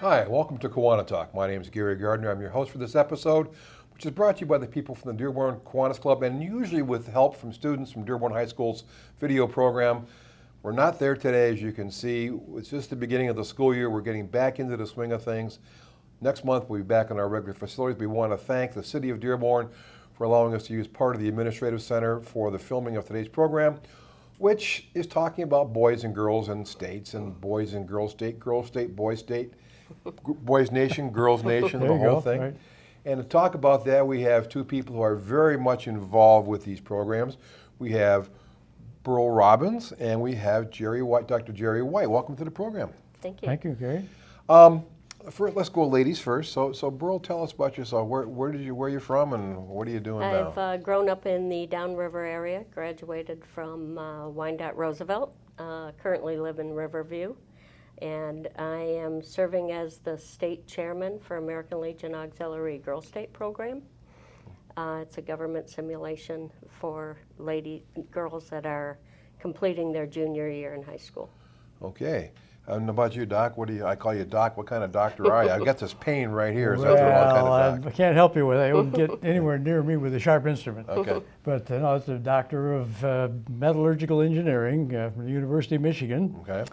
Hi, welcome to KiwaniTalk. My name is Gary Gardner. I'm your host for this episode, which is brought to you by the people from the Dearborn Kiwanis Club and usually with help from students from Dearborn High School's video program. We're not there today, as you can see. It's just the beginning of the school year. We're getting back into the swing of things. Next month, we'll be back in our regular facilities. We want to thank the City of Dearborn for allowing us to use part of the Administrative Center for the filming of today's program, which is talking about boys and girls and states, and boys and girls state, boys state, boys nation, girls nation, the whole thing. Right. And to talk about that, we have two people who are very much involved with these programs. We have Beryl Robbins and we have Jerry White, Dr. Jerry White. Welcome to the program. Thank you. Thank you, Gary. First, let's go ladies first. So Beryl, tell us about yourself. Where are you from, and what are you doing now? I've grown up in the Downriver area, graduated from Wyandotte Roosevelt, currently live in Riverview, and I am serving as the state chairman for American Legion Auxiliary Girl State Program. It's a government simulation for girls that are completing their junior year in high school. Okay. And about you, Doc? I call you Doc. What kind of doctor are you? I've got this pain right here. So Well, that's the wrong kind of doc. I can't help you with it. You won't get anywhere near me with a sharp instrument. Okay. But no, it's a doctor of metallurgical engineering from the University of Michigan. Okay.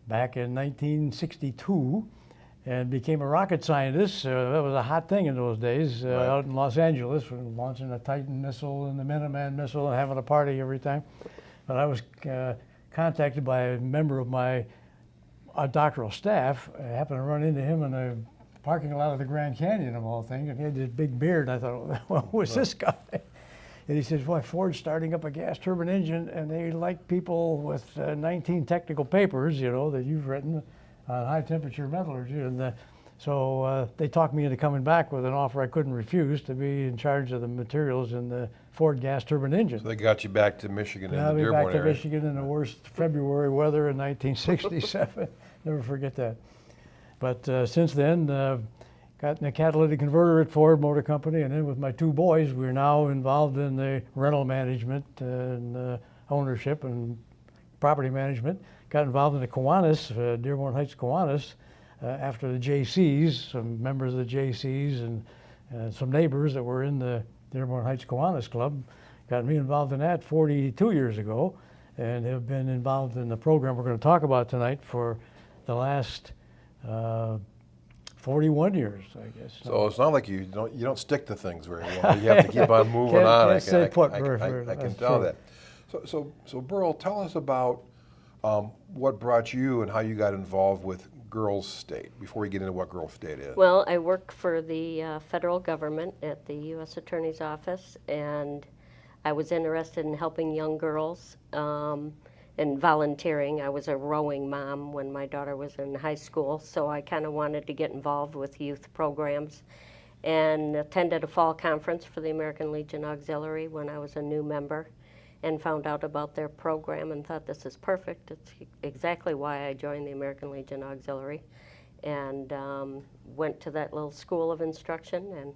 Back in 1962, and became a rocket scientist. That was a hot thing in those days Right. out in Los Angeles, launching a Titan missile and the Minuteman missile and having a party every time. But I was contacted by a member of my doctoral staff. I happened to run into him in the parking lot of the Grand Canyon, of all things, and he had this big beard. I thought, well, who is this guy? And he says, well, Ford's starting up a gas turbine engine, and they like people with 19 technical papers, you know, that you've written on high temperature metallurgy. And so they talked me into coming back with an offer I couldn't refuse to be in charge of the materials in the Ford gas turbine engine. So they got you back to Michigan in the I'll be Dearborn back to area. Michigan in the worst February weather in 1967. Never forget that. But since then, got in a catalytic converter at Ford Motor Company, and then with my two boys, we're now involved in the rental management and ownership and property management. Got involved in the Kiwanis, Dearborn Heights Kiwanis, after the JCs, some members of the JCs and some neighbors that were in the Dearborn Heights Kiwanis Club. Got me involved in that 42 years ago, and have been involved in the program we're going to talk about tonight for the last 41 years, I guess. So it's not like you don't stick to things very well. You have to keep on moving on. Can't stay put I can that's tell true. that. So Beryl, tell us about what brought you and how you got involved with Girls State before we get into what Girls State is. Well, I work for the federal government at the U.S. Attorney's Office, and I was interested in helping young girls and volunteering. I was a rowing mom when my daughter was in high school, so I kind of wanted to get involved with youth programs, and attended a fall conference for the American Legion Auxiliary when I was a new member, and found out about their program and thought, this is perfect. It's exactly why I joined the American Legion Auxiliary, and went to that little school of instruction and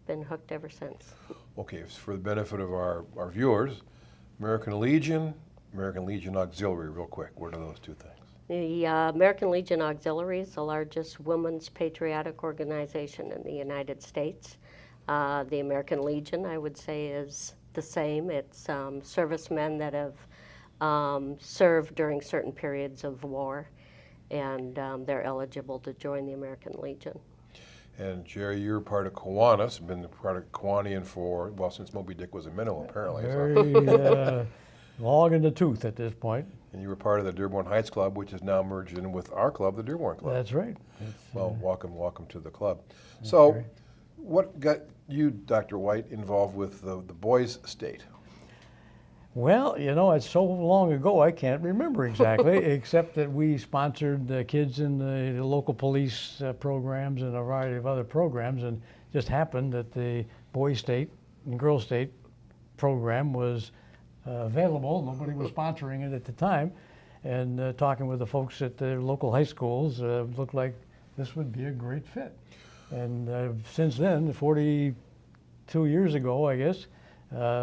been hooked ever since. Okay, for the benefit of our viewers, American Legion Auxiliary, real quick. What are those two things? The American Legion Auxiliary is the largest women's patriotic organization in the United States. The American Legion, I would say, is the same. It's servicemen that have served during certain periods of war, and they're eligible to join the American Legion. And Jerry, you're part of Kiwanis, been part of Kiwanian since Moby Dick was a minnow, apparently. Very long in the tooth at this point. And you were part of the Dearborn Heights Club, which is now merged in with our club, the Dearborn Club. That's right. Well, welcome to the club. So, great. what got you, Dr. White, involved with the boys' state? Well, you know, it's so long ago I can't remember exactly, except that we sponsored the kids in the local police programs and a variety of other programs, and just happened that the boys' state and girls' state program was available. Nobody was sponsoring it at the time, and talking with the folks at the local high schools, looked like this would be a great fit. And since then, 42 years ago, I guess,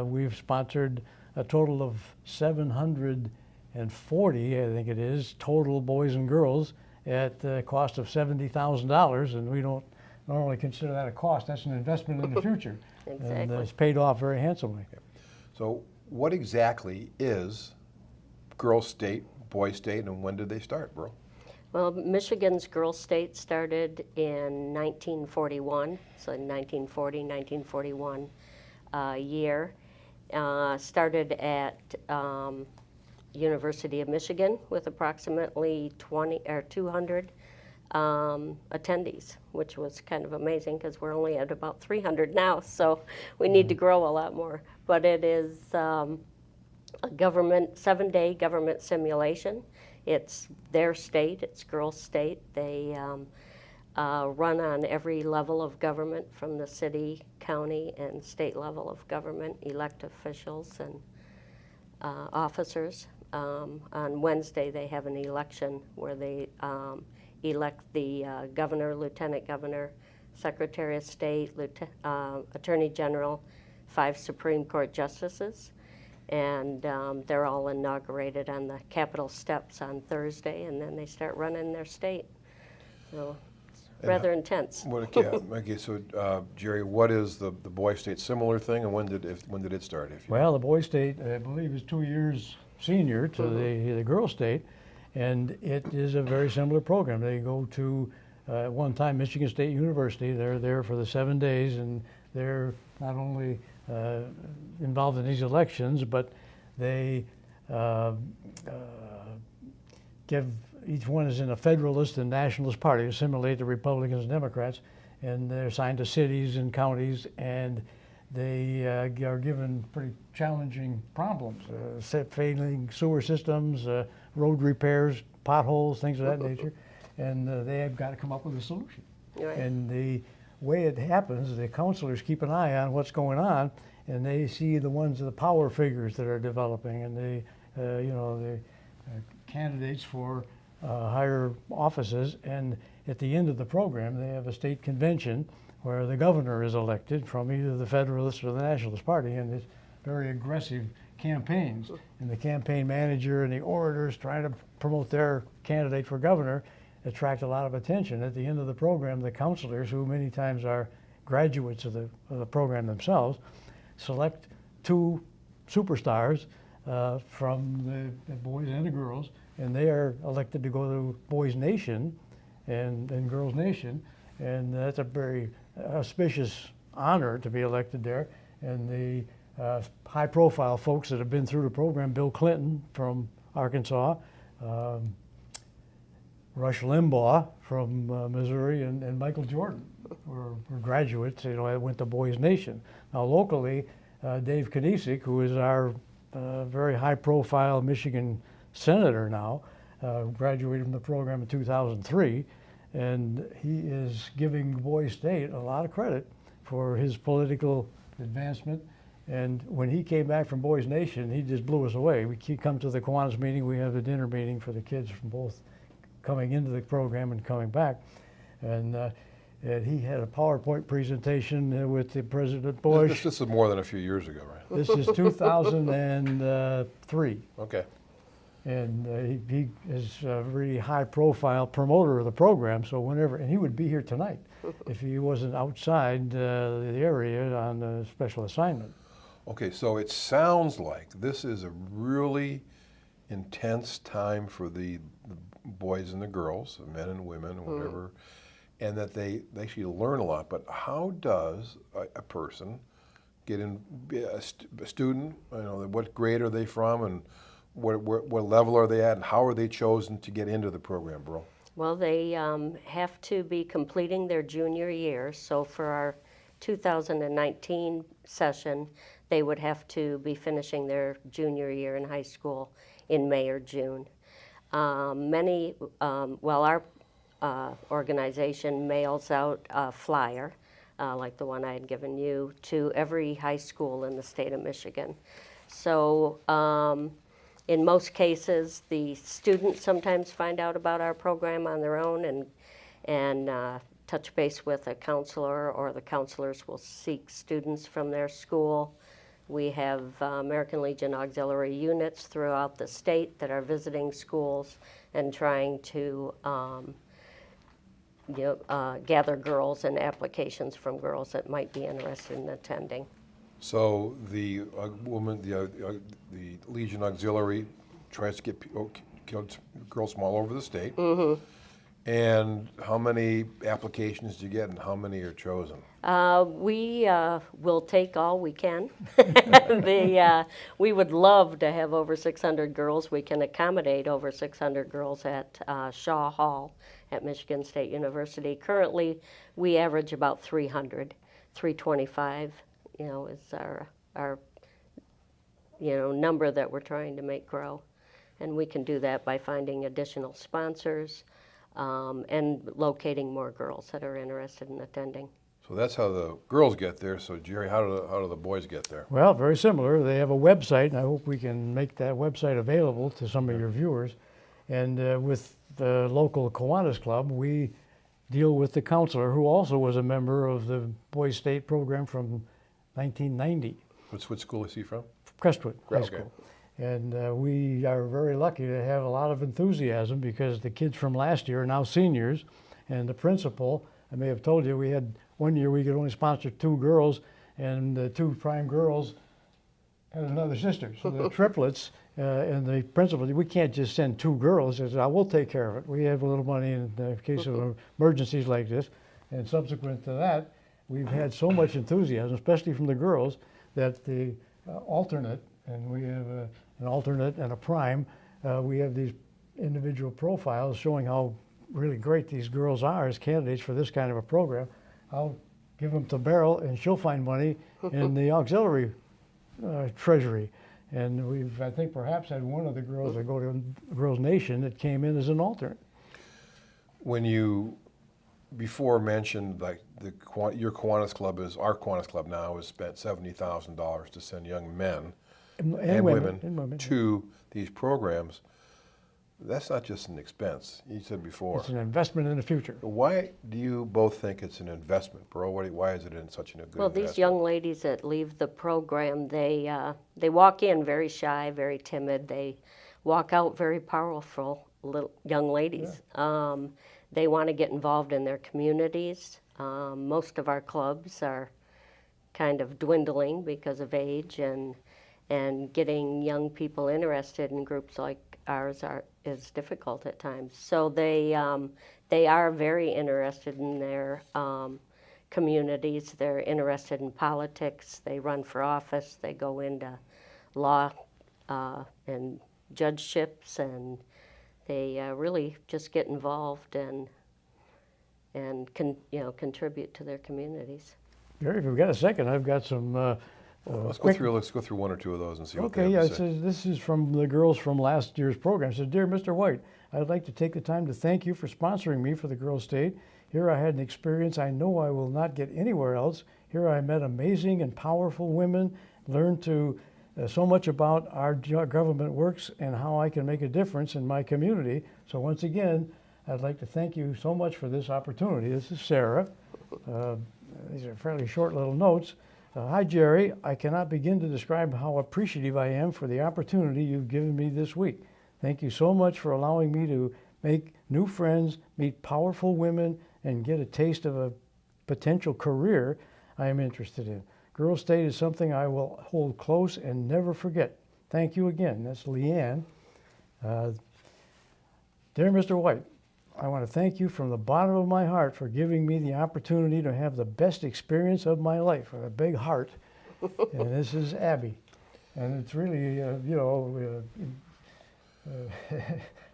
we've sponsored a total of 740, I think it is, total boys and girls at the cost of $70,000, and we don't normally consider that a cost. That's an investment in the future. And Exactly. it's paid off very handsomely. So what exactly is girls' state, boys' state, and when did they start, Beryl? Well, Michigan's Girls State started in 1941, so in 1940, 1941 year. Started at University of Michigan with approximately 200 attendees, which was kind of amazing because we're only at about 300 now, so we need to grow a lot more. But it is a government, 7-day government simulation. It's their state, it's Girls State. They run on every level of government from the city, county, and state level of government, elect officials and officers. On Wednesday, they have an election where they elect the governor, lieutenant governor, secretary of state, attorney general, 5 Supreme Court justices. And they're all inaugurated on the Capitol steps on Thursday, and then they start running their state. So it's rather intense. Okay, so Jerry, what is the boys' state similar thing, and when did it start? Well, the boys' state, I believe, is 2 years senior to the girls' state, and it is a very similar program. They go to, one time, Michigan State University. They're there for the 7 days, and they're not only involved in these elections, but they give, each one is in a Federalist and Nationalist party, assimilate the Republicans and Democrats, and they're assigned to cities and counties, and they are given pretty challenging problems, failing sewer systems, road repairs, potholes, things of that nature, and they have got to come up with a solution. Right. And the way it happens, the counselors keep an eye on what's going on, and they see the ones, the power figures that are developing, and the candidates for higher offices. And at the end of the program, they have a state convention where the governor is elected from either the Federalist or the Nationalist Party, and it's very aggressive campaigns. And the campaign manager and the orators trying to promote their candidate for governor attract a lot of attention. At the end of the program, the counselors, who many times are graduates of the program themselves, select 2 superstars from the boys and the girls, and they are elected to go to Boys Nation and Girls Nation, and that's a very auspicious honor to be elected there. And the high-profile folks that have been through the program, Bill Clinton from Arkansas, Rush Limbaugh from Missouri, and Michael Jordan were graduates. Went to Boys Nation. Now locally, Dave Kinesic, who is our very high-profile Michigan senator now, graduated from the program in 2003, and he is giving Boys State a lot of credit for his political advancement. And when he came back from Boys Nation, he just blew us away. He comes to the Kiwanis meeting. We have a dinner meeting for the kids from both coming into the program and coming back. And he had a PowerPoint presentation with the President Bush. This is more than a few years ago, right? This is 2003. Okay. And he is a really high-profile promoter of the program. So whenever, and he would be here tonight if he wasn't outside the area on a special assignment. Okay, so it sounds like this is a really intense time for the boys and the girls, the men and women, whatever, and that they actually learn a lot. But how does a person get in, a student, what grade are they from, and what level are they at, and how are they chosen to get into the program, Beryl? Well, they have to be completing their junior year. So for our 2019 session, they would have to be finishing their junior year in high school in May or June. Our organization mails out a flyer, like the one I had given you, to every high school in the state of Michigan. So in most cases, the students sometimes find out about our program on their own and touch base with a counselor, or the counselors will seek students from their school We have American Legion auxiliary units throughout the state that are visiting schools and trying to gather girls and applications from girls that might be interested in attending. So the the Legion Auxiliary tries to get girls from all over the state. Mm-hmm. And how many applications do you get, and how many are chosen? We will take all we can. We would love to have over 600 girls. We can accommodate over 600 girls at Shaw Hall at Michigan State University. Currently, we average about 300, 325. Is our number that we're trying to make grow, and we can do that by finding additional sponsors. And locating more girls that are interested in attending. So that's how the girls get there. So Jerry, how do the boys get there? Well, very similar. They have a website, and I hope we can make that website available to some of your viewers. And with the local Kiwanis Club, we deal with the counselor, who also was a member of the Boys State program from 1990. What school is he from? Crestwood High Okay. School. And we are very lucky to have a lot of enthusiasm because the kids from last year are now seniors. And the principal, I may have told you, we had one year we could only sponsor 2 girls, and the 2 prime girls had another sister. So the triplets, and the principal, we can't just send 2 girls. He said, I will take care of it. We have a little money in the case of emergencies like this. And subsequent to that, we've had so much enthusiasm, especially from the girls, that the alternate, and we have an alternate and a prime, we have these individual profiles showing how really great these girls are as candidates for this kind of a program. I'll give them to Beryl, and she'll find money in the auxiliary treasury. And we've, I think, perhaps had one of the girls that go to Girls Nation that came in as an alternate. When you before mentioned, like your Kiwanis Club our Kiwanis Club now has spent $70,000 to send young men and women to these programs. That's not just an expense. You said before. It's an investment in the future. Why do you both think it's an investment, Beryl? Why is it in such a good Well, investment? these young ladies that leave the program, they walk in very shy, very timid. They walk out very powerful little young ladies. Yeah. They want to get involved in their communities. Most of our clubs are kind of dwindling because of age, and getting young people interested in groups like ours is difficult at times. So they are very interested in their communities. They're interested in politics. They run for office. They go into law and judgeships, and they really just get involved and contribute to their communities. Gary, if we've got a second, I've got some. Let's go through one or two of those and see what they Okay, have yeah, to it say. says, this is from the girls from last year's program. It says, Dear Mr. White, I'd like to take the time to thank you for sponsoring me for the Girls State. Here I had an experience I know I will not get anywhere else. Here I met amazing and powerful women, learned so much about our government works and how I can make a difference in my community. So once again, I'd like to thank you so much for this opportunity. This is Sarah. These are fairly short little notes. Hi, Jerry. I cannot begin to describe how appreciative I am for the opportunity you've given me this week. Thank you so much for allowing me to make new friends, meet powerful women, and get a taste of a potential career I am interested in. Girls State is something I will hold close and never forget. Thank you again. That's Leanne. Dear Mr. White, I want to thank you from the bottom of my heart for giving me the opportunity to have the best experience of my life, with a big heart. And this is Abby. And it's really,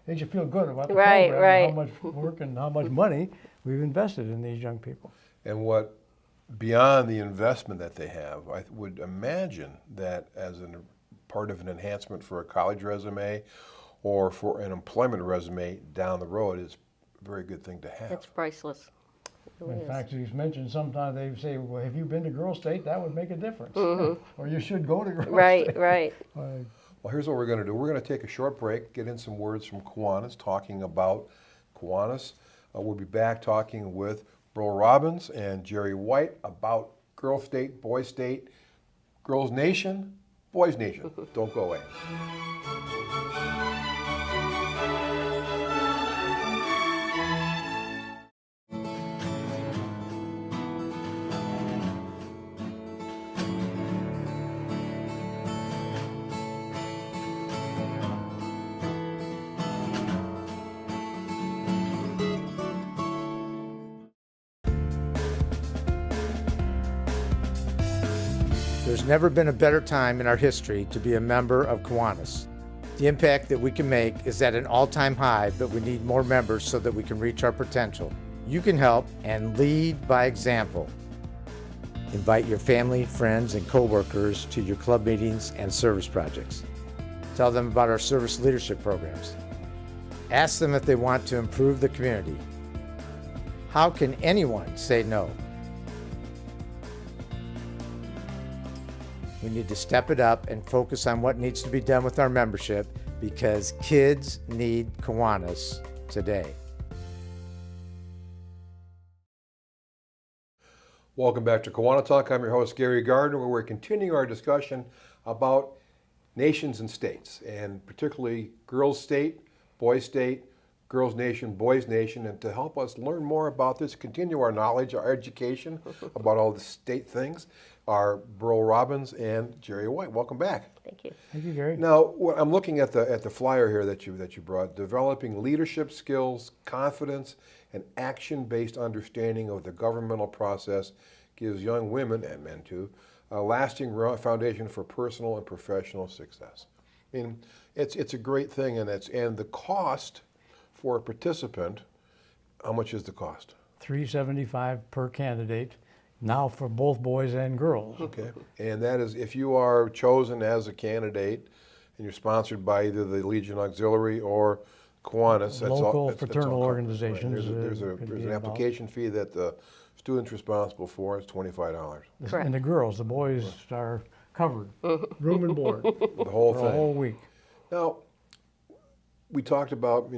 makes you feel good about the program, and how much work and how much money we've invested in these young people. And what, beyond the investment that they have, I would imagine that as part of an enhancement for a college resume or for an employment resume down the road is a very good thing to have. It's priceless. It really In is. fact, he's mentioned sometimes they say, well, have you been to Girls State? That would make a difference. Or you should go to Girls State. Right. Well, here's what we're going to do. We're going to take a short break, get in some words from Kiwanis, talking about Kiwanis. We'll be back talking with Beryl Robbins and Jerry White about Girls State, Boys State, Girls Nation, Boys Nation. Don't go away. There's never been a better time in our history to be a member of Kiwanis. The impact that we can make is at an all-time high, but we need more members so that we can reach our potential. You can help and lead by example. Invite your family, friends, and coworkers to your club meetings and service projects. Tell them about our service leadership programs. Ask them if they want to improve the community. How can anyone say no? We need to step it up and focus on what needs to be done with our membership because kids need Kiwanis today. Welcome back to KiwaniTalk. I'm your host, Gary Gardner, where we're continuing our discussion about nations and states, and particularly Girls State, Boys State, Girls Nation, Boys Nation. And to help us learn more about this, continue our knowledge, our education about all the state things, are Beryl Robbins and Jerry White. Welcome back. Thank you. Thank you, Gary. Now, I'm looking at the flyer here that you brought. Developing leadership skills, confidence, and action-based understanding of the governmental process gives young women and men too a lasting foundation for personal and professional success. I mean, it's a great thing, and the cost for a participant. How much is the cost? $375 per candidate, now for both boys and girls. Okay, and that is if you are chosen as a candidate and you're sponsored by either the Legion Auxiliary or Kiwanis. Local that's fraternal all covered. organizations. Right. There's could an be involved. application fee that the student's responsible for. It's $25. Correct. And the girls, the boys are covered, room and board, The whole for thing. a whole week. Now, we talked about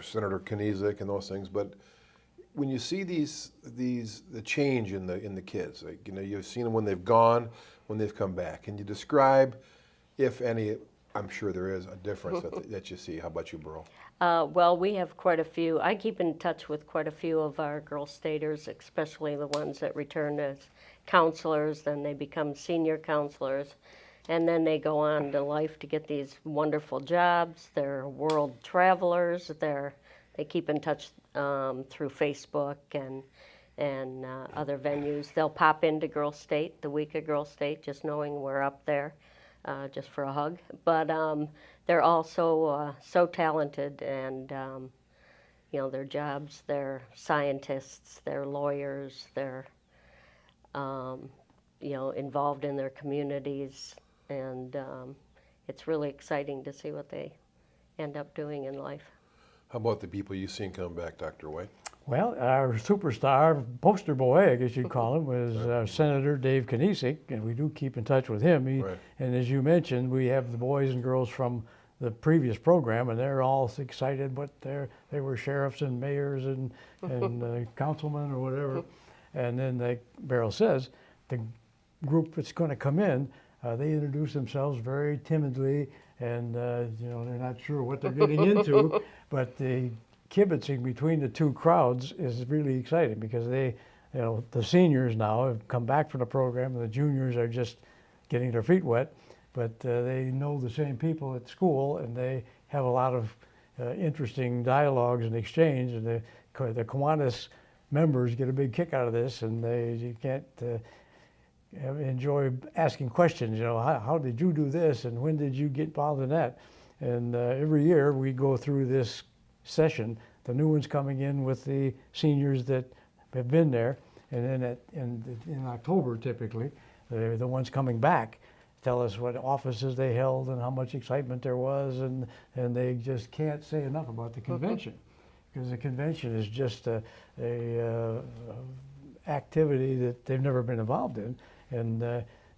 Senator Kniezek and those things, but when you see the change in the kids, like, you've seen them when they've gone, when they've come back. Can you describe, if any? I'm sure there is a difference that you see. How about you, Beryl? Well, we have quite a few. I keep in touch with quite a few of our Girl Staters, especially the ones that return as counselors, then they become senior counselors, and then they go on to life to get these wonderful jobs. They're world travelers. They keep in touch through Facebook and other venues. They'll pop into Girl State, the week of Girl State, just knowing we're up there. Just for a hug, but they're also so talented, and their jobs. They're scientists, they're lawyers, they're involved in their communities, and it's really exciting to see what they end up doing in life. How about the people you've seen come back, Dr. White? Well, our superstar, poster boy, I guess you'd call him, was Senator Dave Kniezek, and we do keep in touch with him. Right. And as you mentioned, we have the boys and girls from the previous program, and they're all excited, but they were sheriffs and mayors and councilmen or whatever. And then, like Beryl says, the group that's going to come in, they introduce themselves very timidly, and they're not sure what they're getting into, but the kibitzing between the two crowds is really exciting because the seniors now have come back from the program, and the juniors are just getting their feet wet, but they know the same people at school, and they have a lot of interesting dialogues and exchange, and the Kiwanis members get a big kick out of this, and you can't enjoy asking questions. How did you do this, and when did you get involved in that? And every year we go through this session, the new ones coming in with the seniors that have been there, and then in October typically, the ones coming back tell us what offices they held and how much excitement there was, and they just can't say enough about the convention, because the convention is just a activity that they've never been involved in, and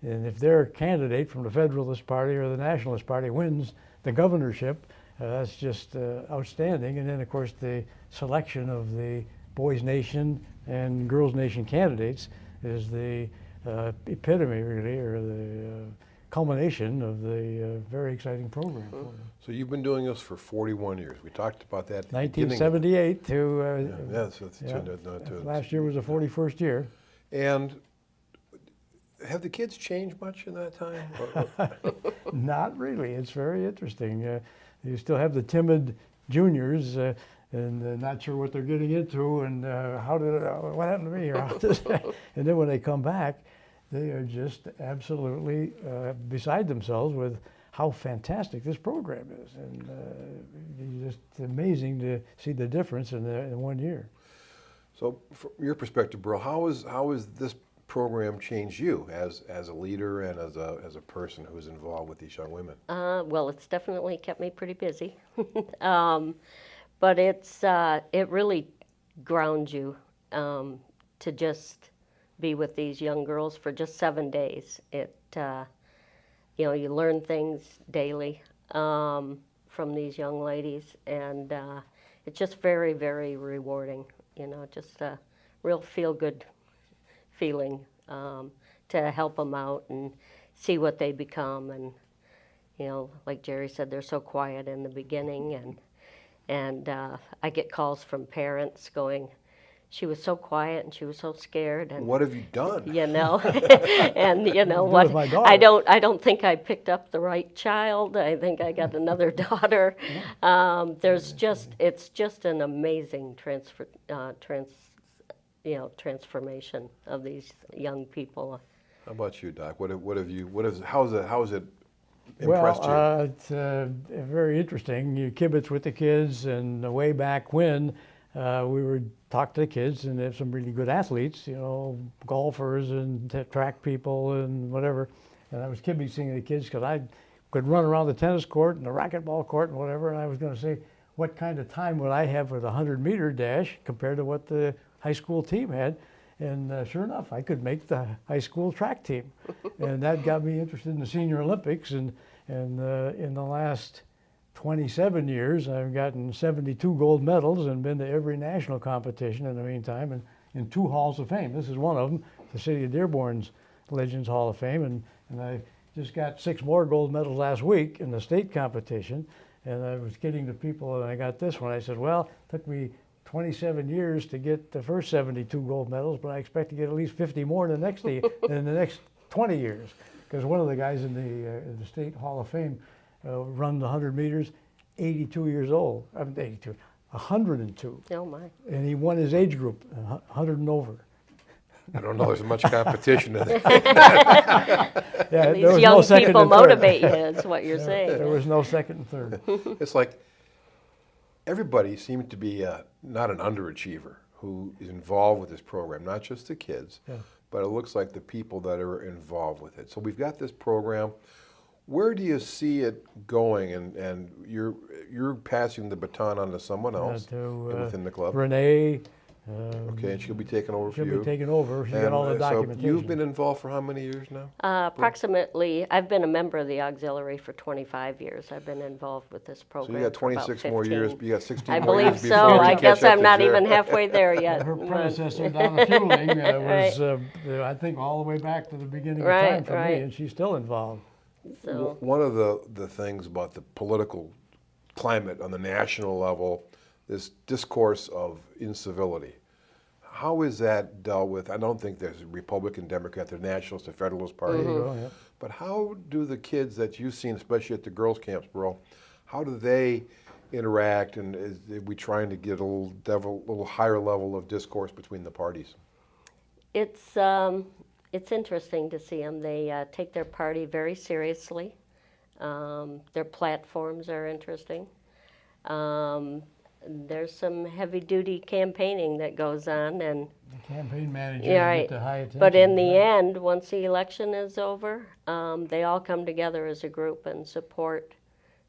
if their candidate from the Federalist Party or the Nationalist Party wins the governorship, that's just outstanding. And then, of course, the selection of the Boys Nation and Girls Nation candidates is the epitome, really, or the culmination of the very exciting program. for them. So you've been doing this for 41 years. We talked about that at the beginning. 1978 to Yeah, so it's yeah. to Last year was the 41st year. And have the kids changed much in that time? Not really. It's very interesting. You still have the timid juniors and not sure what they're getting into and what happened to me here? And then when they come back, they are just absolutely beside themselves with how fantastic this program is. And it's just amazing to see the difference in 1 year. So from your perspective, Beryl, how is this program changed you as a leader and as a person who's involved with these young women? Well, it's definitely kept me pretty busy. But it really grounds you to just be with these young girls for just 7 days. You learn things daily from these young ladies, and it's just very, very rewarding. Just a real feel-good feeling to help them out and see what they become. And like Jerry said, they're so quiet in the beginning, and I get calls from parents going, "She was so quiet and she was so scared." And What have you done? And what? with my daughter. I don't think I picked up the right child. I think I got another daughter. It's just an amazing transformation of these young people. How about you, Doc? How has it impressed you? Well, it's very interesting. You kibitz with the kids, and way back when we would talk to the kids, and they have some really good athletes, golfers and track people and whatever. And I was kibitzing the kids because I could run around the tennis court and the racquetball court and whatever. And I was going to say, what kind of time would I have with a 100-meter dash compared to what the high school team had? And sure enough, I could make the high school track team. And that got me interested in the Senior Olympics. And in the last 27 years, I've gotten 72 gold medals and been to every national competition in the meantime, and in 2 halls of fame. This is one of them, the city of Dearborn's Legends Hall of Fame. And I just got 6 more gold medals last week in the state competition. And I was kidding to people, and I got this one. I said, well, it took me 27 years to get the first 72 gold medals, but I expect to get at least 50 more in the next 20 years. Because one of the guys in the State Hall of Fame run the 100 meters, 82 years old. I mean, 82, 102. Oh my! And he won his age group, 100 and over. I don't know. There's much competition in that. Yeah, These young people motivate you. Is what you're saying. There was no second and third. It's like everybody seems to be not an underachiever who is involved with this program, not just the kids, but it looks like the people that are involved with it. So we've got this program. Where do you see it going? And you're passing the baton on to someone else within the club. Renee. Okay, and she'll be taking over for you. She'll be taking over. She's got all the So documentation. you've been involved for how many years now? Approximately, I've been a member of the auxiliary for 25 years. I've been involved with this So program. you got for about 26 more years. 15. You got 16 I more years believe before so. you I catch guess up I'm to not Jerry. even halfway there yet. Her predecessor, Donna Fueling, was, I think, all the way back to the beginning of time for me, and she's still involved. So, One of the things about the political climate on the national level, this discourse of incivility. How is that dealt with? I don't think there's a Republican, Democrat, the Nationalist, the Federalist Party. Yeah. But how do the kids that you've seen, especially at the girls' camps, Beryl, how do they interact? And are we trying to get a little higher level of discourse between the parties? it's interesting to see them. They take their party very seriously. Their platforms are interesting. There's some heavy-duty campaigning that goes on, and The campaign managers right. get the high attention. But in the end, once the election is over, they all come together as a group and support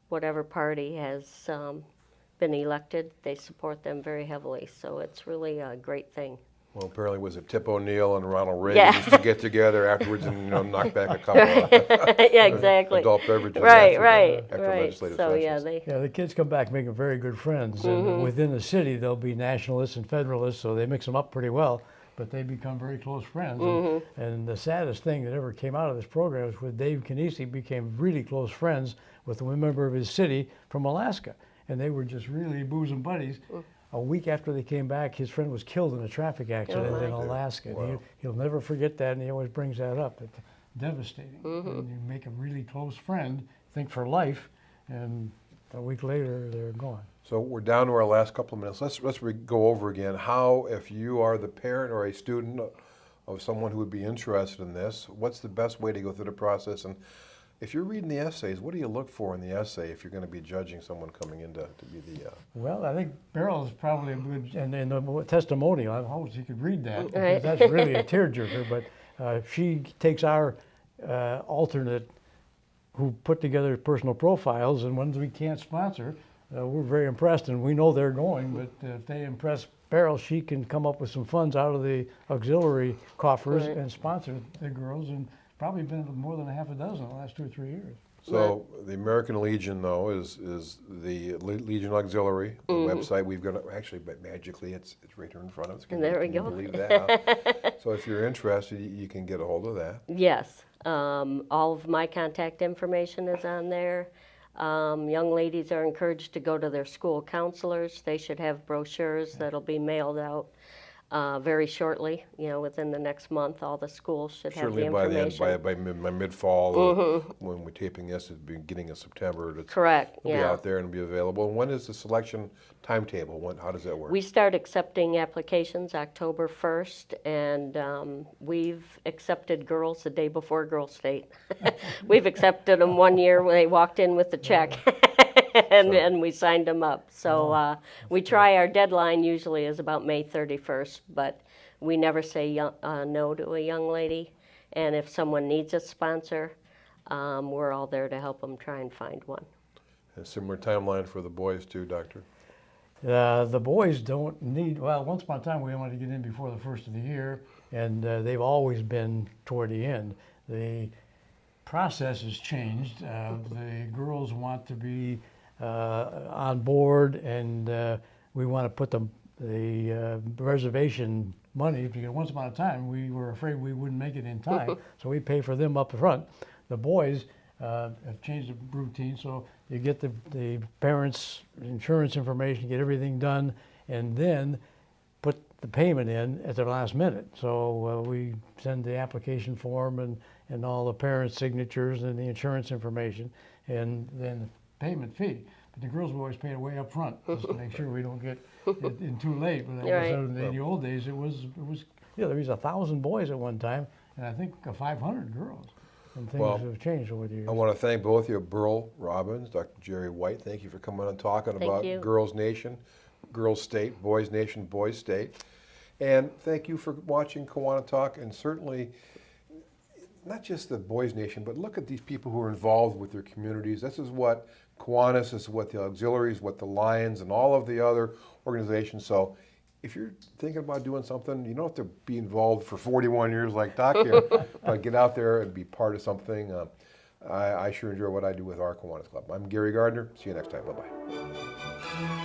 whatever party has been elected. They support them very heavily, so it's really a great thing. Well, apparently was it Tip O'Neill and Ronald Reagan used to get together afterwards and knock back a couple of Yeah, exactly. adult beverages Right, after right. legislative So sessions. Yeah, the kids come back making very good friends. And within the city, there'll be nationalists and federalists, so they mix them up pretty well. but they become very close friends. And the saddest thing that ever came out of this program is when Dave Kiwanis became really close friends with a member of his city from Alaska. And they were just really bosom buddies. A week after they came back, his friend was killed in a traffic accident in Alaska. Wow. And he'll never forget that, and he always brings that up. It's devastating. When you make a really close friend, think for life, and a week later, they're gone. So we're down to our last couple of minutes. Let's go over again how, if you are the parent or a student of someone who would be interested in this, what's the best way to go through the process? And if you're reading the essays, what do you look for in the essay if you're going to be judging someone coming in to be the... Well, I think Beryl is probably a good, and in the testimonial, I hope you could read that, because Right. that's really a tearjerker. But she takes our alternate who put together personal profiles, and ones we can't sponsor, we're very impressed, and we know they're going, but if they impress Beryl, she can come up with some funds out of the auxiliary coffers Right. and sponsor the girls, and probably been more than a half a dozen in the last 2 or 3 years. So the American Legion, though, is the Legion Auxiliary, the website. We've got, actually, but magically, it's right here in front of us. And there we Can you go. believe that? So if you're interested, you can get a hold of that. Yes, all of my contact information is on there. Young ladies are encouraged to go to their school counselors. They should have brochures that'll be mailed out very shortly. Within the next month, all the schools should have the Certainly by the information. end, by mid-fall, when we're taping this, at the beginning of September, Correct. it'll be out there and be available. And when is the selection timetable? How does that work? We start accepting applications October 1st, and we've accepted girls the day before Girls State. We've accepted them one year when they walked in with the check, and we signed them up. So we try, our deadline usually is about May 31st, but we never say no to a young lady. And if someone needs a sponsor, we're all there to help them try and find one. A similar timeline for the boys too, Doctor? The boys don't need, well, once upon a time we wanted to get in before the first of the year, and they've always been toward the end. The process has changed. The girls want to be on board, and we want to put the reservation money, because once upon a time we were afraid we wouldn't make it in time, so we pay for them up front. The boys have changed the routine, so you get the parents' insurance information, get everything done, and then put the payment in at the last minute. So we send the application form and all the parents' signatures and the insurance information, and then the payment fee. But the girls will always pay it way up front, just to make sure we don't get it in too late. But Right. in the old days, it was there was 1,000 boys at one time, and I think 500 girls. And things Well, have changed over the years. I want to thank both of you, Beryl Robbins, Dr. Jerry White. Thank you for coming and talking Thank about you. Girls Nation, Girls State, Boys Nation, Boys State. And thank you for watching KiwaniTalk, and certainly not just the Boys Nation, but look at these people who are involved with their communities. This is what Kiwanis, this is what the auxiliaries, what the Lions, and all of the other organizations. So if you're thinking about doing something, you don't have to be involved for 41 years like Doc here, but get out there and be part of something. I sure enjoy what I do with our Kiwanis Club. I'm Gary Gardner. See you next time. Bye-bye.